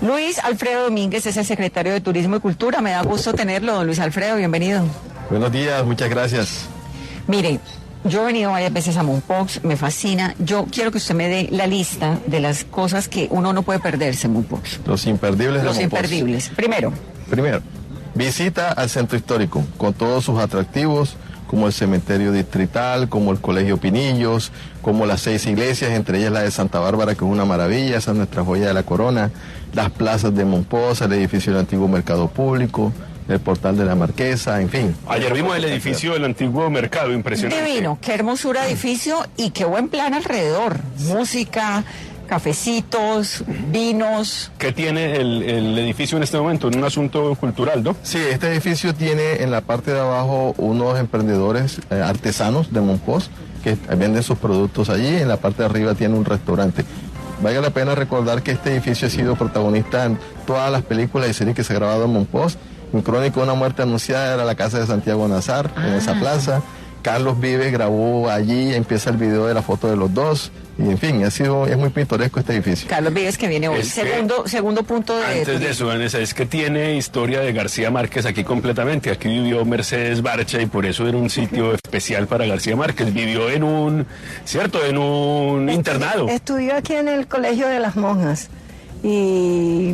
Luis Alfredo Domínguez es el secretario de Turismo y Cultura. Me da gusto tenerlo, don Luis Alfredo, bienvenido. Buenos días, muchas gracias. Mire, yo he venido varias veces a Mompox, me fascina. Yo quiero que usted me dé la lista de las cosas que uno no puede perderse en Mompox. Los imperdibles de Mompox. Los imperdibles. Primero, visita al centro histórico con todos sus atractivos, como el cementerio distrital, como el colegio Pinillos, como las 6 iglesias, entre ellas la de Santa Bárbara, que es una maravilla, esa es nuestra joya de la corona, las plazas de Mompox, el edificio del antiguo mercado público, el portal de la Marquesa, en fin. Ayer vimos el edificio del antiguo mercado, impresionante. Divino, qué hermosura de edificio y qué buen plan alrededor. Música, cafecitos, vinos. ¿Qué tiene el edificio en este momento? En un asunto cultural, ¿no? Sí, este edificio tiene en la parte de abajo unos emprendedores artesanos de Mompox que venden sus productos allí, en la parte de arriba tiene un restaurante. Vale la pena recordar que este edificio ha sido protagonista en todas las películas y series que se han grabado en Mompox. En Crónica de una muerte anunciada era la casa de Santiago Nazar, en esa plaza. Carlos Vives grabó allí, empieza el video de la foto de los dos. Y en fin, es muy pintoresco este edificio. Carlos Vives que viene hoy. Segundo punto de... Antes de eso, Vanessa, es que tiene historia de García Márquez aquí completamente. Aquí vivió Mercedes Barcha y por eso era un sitio especial para García Márquez. Vivió en un internado. Estudió aquí en el Colegio de las Monjas. Y...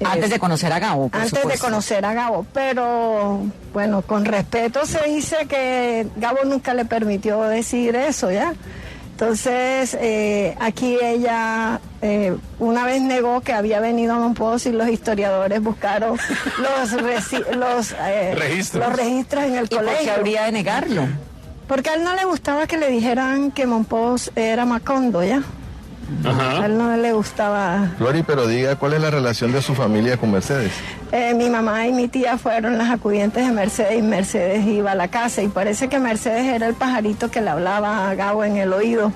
Antes de conocer a Gabo, por supuesto. Antes de conocer a Gabo, pero bueno, con respeto se dice que Gabo nunca le permitió decir eso, ¿ya? Entonces, aquí ella una vez negó que había venido a Mompox y los historiadores buscaron los registros en el colegio. ¿Y por qué habría de negarlo? Porque a él no le gustaba que le dijeran que Mompox era Macondo, ¿ya? Ajá. A él no le gustaba. Flori, pero diga, ¿cuál es la relación de su familia con Mercedes? Mi mamá y mi tía fueron las acudientes de Mercedes y Mercedes iba a la casa y parece que Mercedes era el pajarito que le hablaba a Gabo en el oído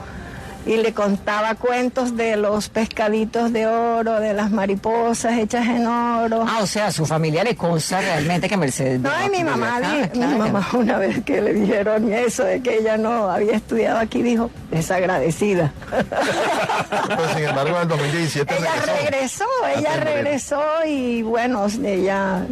y le contaba cuentos de los pescaditos de oro, de las mariposas hechas en oro. Ah, o sea, a su familia le consta realmente que Mercedes... No, y mi mamá una vez que le dijeron eso de que ella no había estudiado aquí, dijo, desagradecida. Pero sin embargo, en el 2017 ella regresó y bueno, ella...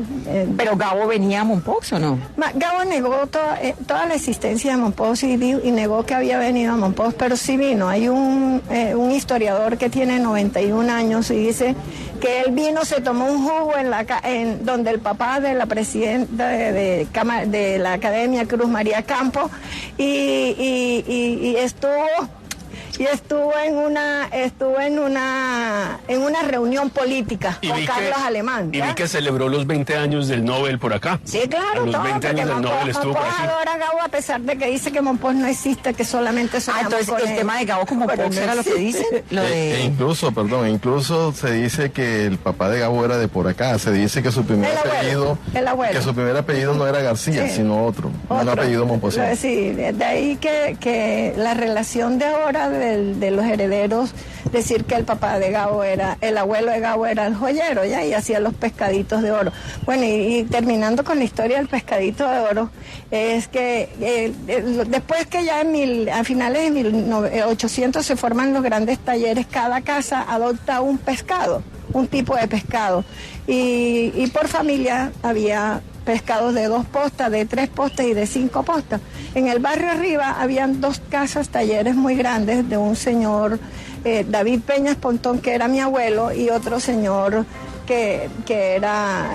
¿Pero Gabo venía a Mompox o no? Gabo negó toda la existencia de Mompox y negó que había venido a Mompox, pero sí vino. Hay un historiador que tiene 91 años y dice que él vino, se tomó un jugo en donde el papá de la presidenta de la Academia, Cruz María Campos, y estuvo en una reunión política con Carlos Alemán. Y vi que celebró los 20 años del Nobel por acá. Sí, claro. A los 20 años del Nobel estuvo por aquí. Adora a Gabo a pesar de que dice que Mompox no existe, que solamente soñamos entonces con el él. tema de Gabo como Mompox era lo que dicen. Incluso se dice que el papá de Gabo era de por acá. Se dice que su primer apellido no era García, sino otro. Un apellido Mompox. Sí, de ahí que la relación de ahora de los herederos, decir que el papá de Gabo el abuelo de Gabo era el joyero, ¿ya? Y hacía los pescaditos de oro. Bueno, y terminando con la historia del pescadito de oro, es que después que ya a finales de 1800 se forman los grandes talleres, cada casa adopta un pescado, un tipo de pescado. Y por familia había pescados de 2 postas, de 3 postas y de 5 postas. En el barrio arriba habían 2 casas, talleres muy grandes de un señor, David Peñas Pontón, que era mi abuelo, y otro señor que era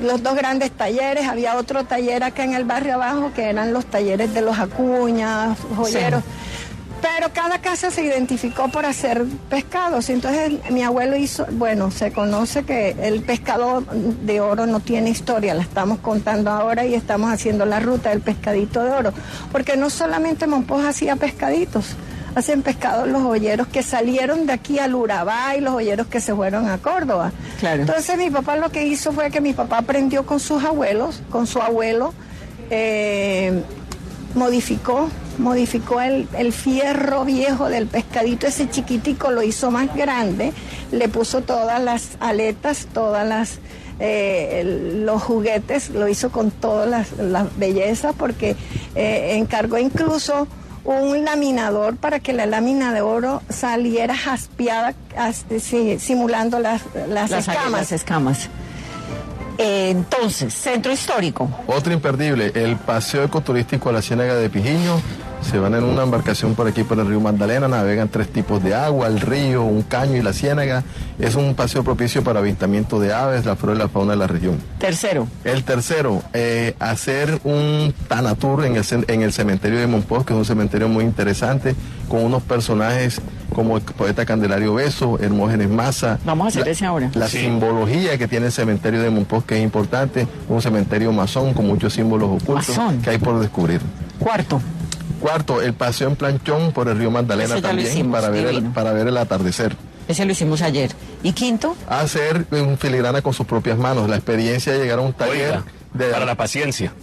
los 2 grandes talleres. Había otro taller acá en el barrio abajo que eran los talleres de los Acuña, joyeros. Sí. Pero cada casa se identificó por hacer pescados. Entonces mi abuelo se conoce que el pescado de oro no tiene historia, la estamos contando ahora y estamos haciendo la ruta del pescadito de oro. Porque no solamente Mompox hacía pescaditos, hacen pescados los joyeros que salieron de aquí al Urabá y los joyeros que se fueron a Córdoba. Claro. Entonces mi papá lo que hizo fue que mi papá aprendió con su abuelo, modificó el fierro viejo del pescadito, ese chiquitico lo hizo más grande, le puso todas las aletas, los juguetes, lo hizo con todas las bellezas, porque encargó incluso un laminador para que la lámina de oro saliera jaspeada, simulando las escamas. Las escamas. Entonces, centro histórico. Otro imperdible, el paseo ecoturístico a la Ciénaga de Pijiño. Se van en una embarcación por aquí por el río Magdalena, navegan 3 tipos de agua, el río, un caño y la ciénaga. Es un paseo propicio para avistamiento de aves, la flora y la fauna de la región. Tercero. El tercero, hacer un Tanatur en el cementerio de Mompox, que es un cementerio muy interesante, con unos personajes como el poeta Candelario Beso, Hermógenes Maza. Vamos a hacer ese ahora. La Sí. simbología que tiene el cementerio de Mompox, que es importante, un cementerio masón con muchos símbolos ocultos Masón. que hay por descubrir. Cuarto. Cuarto, el paseo en planchón por el río Magdalena Ese ya lo también hicimos, divino. para ver el atardecer. Ese lo hicimos ayer. ¿Y quinto? Hacer un filigrana con sus propias manos, la experiencia de llegar a un taller Oiga, para la paciencia.